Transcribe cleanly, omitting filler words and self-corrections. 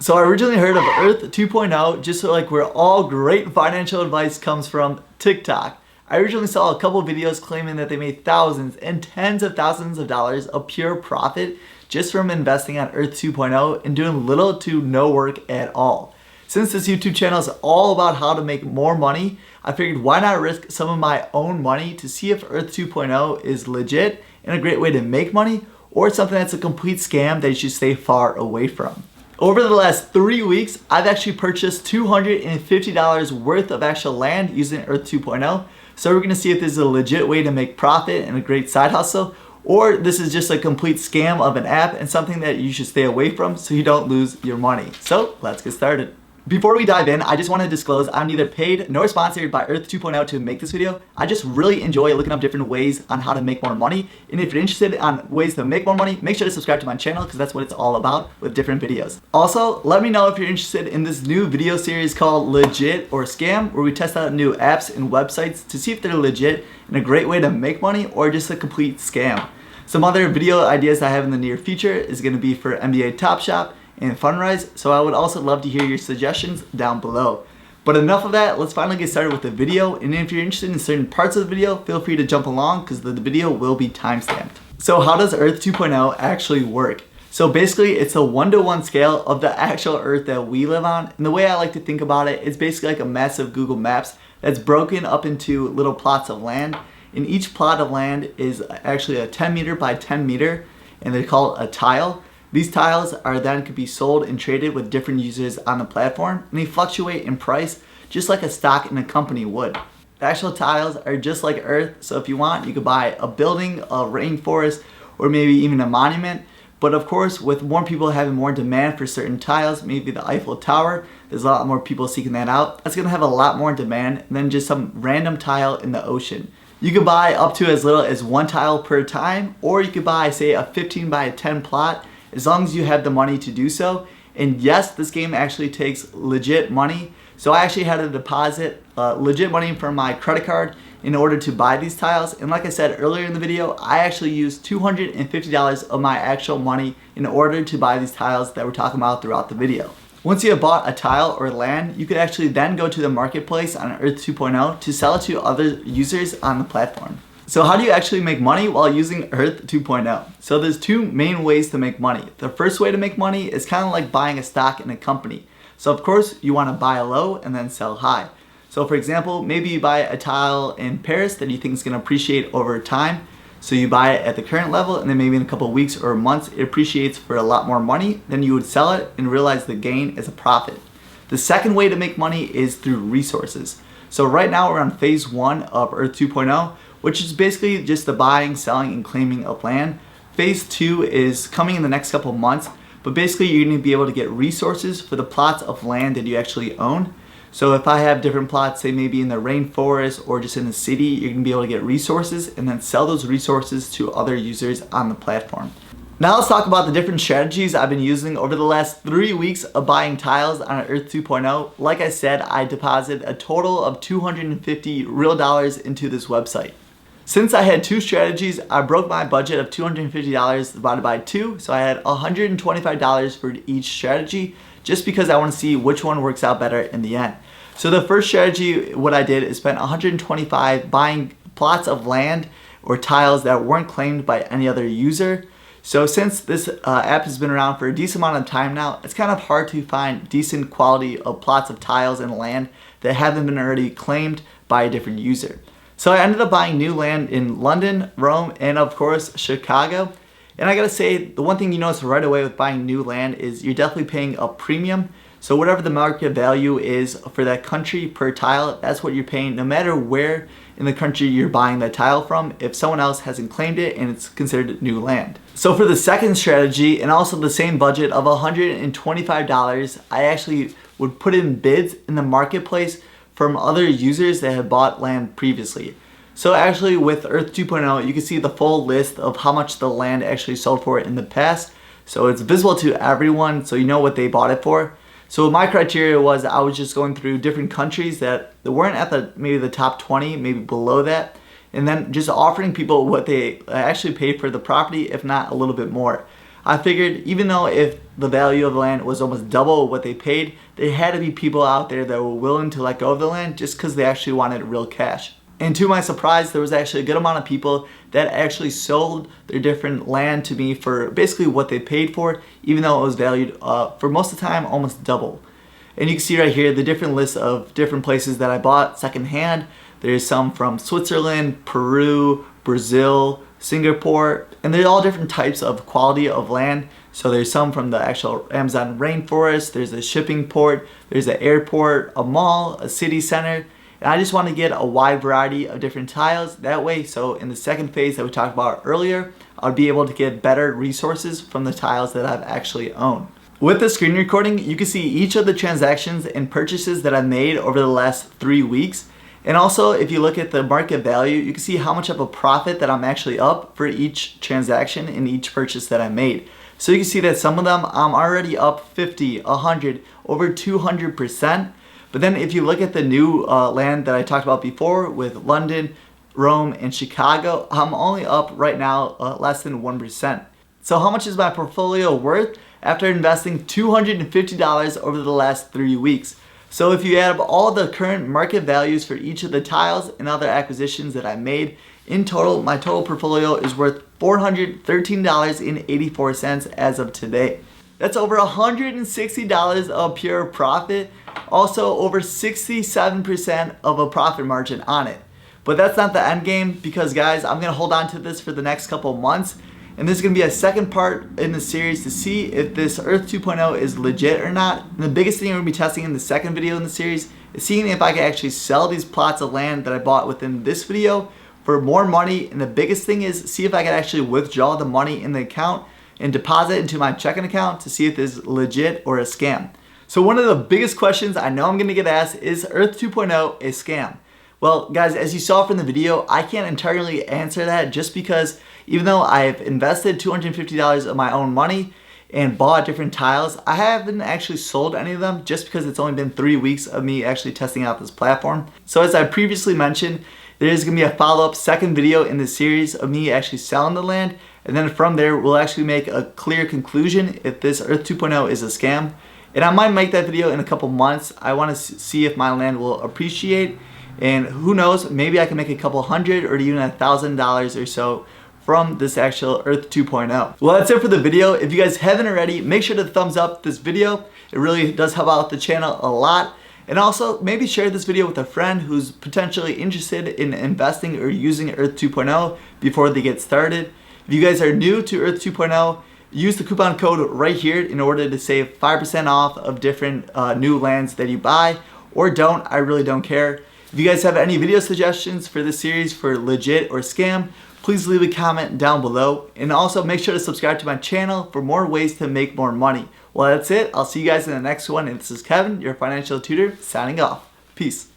So I originally heard of Earth 2.0 just so like where all great financial advice comes from TikTok. I originally saw a couple videos claiming that they made thousands and tens of thousands of dollars of pure profit just from investing on Earth 2.0 and doing little to no work at all. Since this YouTube channel is all about how to make more money, I figured why not risk some of my own money to see if Earth 2.0 is legit and a great way to make money or something that's a complete scam that you should stay far away from. Over the last 3 weeks, I've actually purchased $250 worth of actual land using Earth 2.0. So we're gonna see if this is a legit way to make profit and a great side hustle, or this is just a complete scam of an app and something that you should stay away from so you don't lose your money. So let's get started. Before we dive in, I just want to disclose I'm neither paid nor sponsored by Earth 2.0 to make this video. I just really enjoy looking up different ways on how to make more money. And if you're interested on ways to make more money, make sure to subscribe to my channel because that's what it's all about with different videos. Also, let me know if you're interested in this new video series called Legit or Scam, where we test out new apps and websites to see if they're legit and a great way to make money or just a complete scam. Some other video ideas I have in the near future is going to be for NBA TopShot and Fundraise, so I would also love to hear your suggestions down below. But enough of that, let's finally get started with the video, and if you're interested in certain parts of the video, feel free to jump along because the video will be timestamped. So how does Earth 2.0 actually work? So basically it's a 1-to-1 scale of the actual Earth that we live on, and the way I like to think about it, it's basically like a massive Google Maps that's broken up into little plots of land, and each plot of land is actually a 10 meter by 10 meter, and they're called a tile. These tiles are then could be sold and traded with different users on the platform, and they fluctuate in price just like a stock in a company would. The actual tiles are just like Earth, so if you want, you could buy a building, a rainforest, or maybe even a monument. But of course, with more people having more demand for certain tiles, maybe the Eiffel Tower, there's a lot more people seeking that out. That's gonna have a lot more demand than just some random tile in the ocean. You could buy up to as little as 1 tile per time, or you could buy, say, a 15 by 10 plot, as long as you have the money to do so. And yes, this game actually takes legit money. So I actually had to deposit legit money from my credit card in order to buy these tiles. And like I said earlier in the video, I actually used $250 of my actual money in order to buy these tiles that we're talking about throughout the video. Once you have bought a tile or land, you could actually then go to the marketplace on Earth 2.0 to sell it to other users on the platform. So how do you actually make money while using Earth 2.0? So there's 2 main ways to make money. The first way to make money is kind of like buying a stock in a company. So of course you want to buy low and then sell high. So for example, maybe you buy a tile in Paris that you think is going to appreciate over time. So you buy it at the current level, and then maybe in a couple of weeks or months it appreciates for a lot more money. Then you would sell it and realize the gain is a profit. The second way to make money is through resources. So right now we're on phase 1 of Earth 2.0, which is basically just the buying, selling, and claiming of land. Phase 2 is coming in the next couple of months, but basically you're going to be able to get resources for the plots of land that you actually own. So if I have different plots, say maybe in the rainforest or just in the city, you're going to be able to get resources and then sell those resources to other users on the platform. Now let's talk about the different strategies I've been using over the last 3 weeks of buying tiles on Earth 2.0. Like I said, I deposited a total of $250 real dollars into this website. Since I had 2 strategies, I broke my budget of $250 divided by 2, so I had $125 for each strategy, just because I want to see which one works out better in the end. So the first strategy, what I did is spend $125 buying plots of land or tiles that weren't claimed by any other user. So since this app has been around for a decent amount of time now, it's kind of hard to find decent quality of plots of tiles and land that haven't been already claimed by a different user. So I ended up buying new land in London, Rome, and of course Chicago. And I gotta say, the one thing you notice right away with buying new land is you're definitely paying a premium. So whatever the market value is for that country per tile, that's what you're paying no matter where in the country you're buying that tile from, if someone else hasn't claimed it and it's considered new land. So for the second strategy, and also the same budget of $125, I actually would put in bids in the marketplace from other users that had bought land previously. So actually with Earth 2.0, you can see the full list of how much the land actually sold for in the past. So it's visible to everyone, so you know what they bought it for. So my criteria was I was just going through different countries that weren't at maybe the top 20, maybe below that, and then just offering people what they actually paid for the property, if not a little bit more. I figured even though if the value of the land was almost double what they paid, there had to be people out there that were willing to let go of the land just because they actually wanted real cash. And to my surprise, there was actually a good amount of people that actually sold their different land to me for basically what they paid for, even though it was valued for most of the time almost double. And you can see right here the different lists of different places that I bought secondhand. There's some from Switzerland, Peru, Brazil, Singapore, and they're all different types of quality of land. So there's some from the actual Amazon rainforest, there's a shipping port, there's an airport, a mall, a city center. And I just want to get a wide variety of different tiles that way. So in the second phase that we talked about earlier, I'll be able to get better resources from the tiles that I've actually owned. With the screen recording, you can see each of the transactions and purchases that I've made over the last 3 weeks. And also, if you look at the market value, you can see how much of a profit that I'm actually up for each transaction and each purchase that I made. So you can see that some of them I'm already up 50, 100, over 200%. But then if you look at the new land that I talked about before with London, Rome, and Chicago, I'm only up right now less than 1%. So how much is my portfolio worth after investing $250 over the last 3 weeks? So if you add up all the current market values for each of the tiles and other acquisitions that I made, in total, my total portfolio is worth $413.84 as of today. That's over $160 of pure profit. Also over 67% of a profit margin on it. But that's not the end game, because guys, I'm gonna hold on to this for the next couple of months. And this is gonna be a second part in the series to see if this Earth 2.0 is legit or not. And the biggest thing we're gonna be testing in the second video in the series is seeing if I can actually sell these plots of land that I bought within this video for more money. And the biggest thing is see if I can actually withdraw the money in the account and deposit into my checking account to see if this is legit or a scam. So one of the biggest questions I know I'm gonna get asked is Earth 2.0 a scam? Well, guys, as you saw from the video, I can't entirely answer that just because even though I've invested $250 of my own money and bought different tiles, I haven't actually sold any of them just because it's only been 3 weeks of me actually testing out this platform. So as I previously mentioned, there's gonna be a follow-up second video in the series of me actually selling the land. And then from there, we'll actually make a clear conclusion if this Earth 2.0 is a scam. And I might make that video in a couple months. I want to see if my land will appreciate. And who knows, maybe I can make a couple hundred or even $1,000 or so from this actual Earth 2.0. Well, that's it for the video. If you guys haven't already, make sure to thumbs up this video. It really does help out the channel a lot. And also, maybe share this video with a friend who's potentially interested in investing or using Earth 2.0 before they get started. If you guys are new to Earth 2.0, use the coupon code right here in order to save 5% off of different new lands that you buy, or don't. I really don't care. If you guys have any video suggestions for this series for legit or scam, please leave a comment down below. And also make sure to subscribe to my channel for more ways to make more money. Well, that's it. I'll see you guys in the next one. And this is Kevin, your financial tutor, signing off. Peace.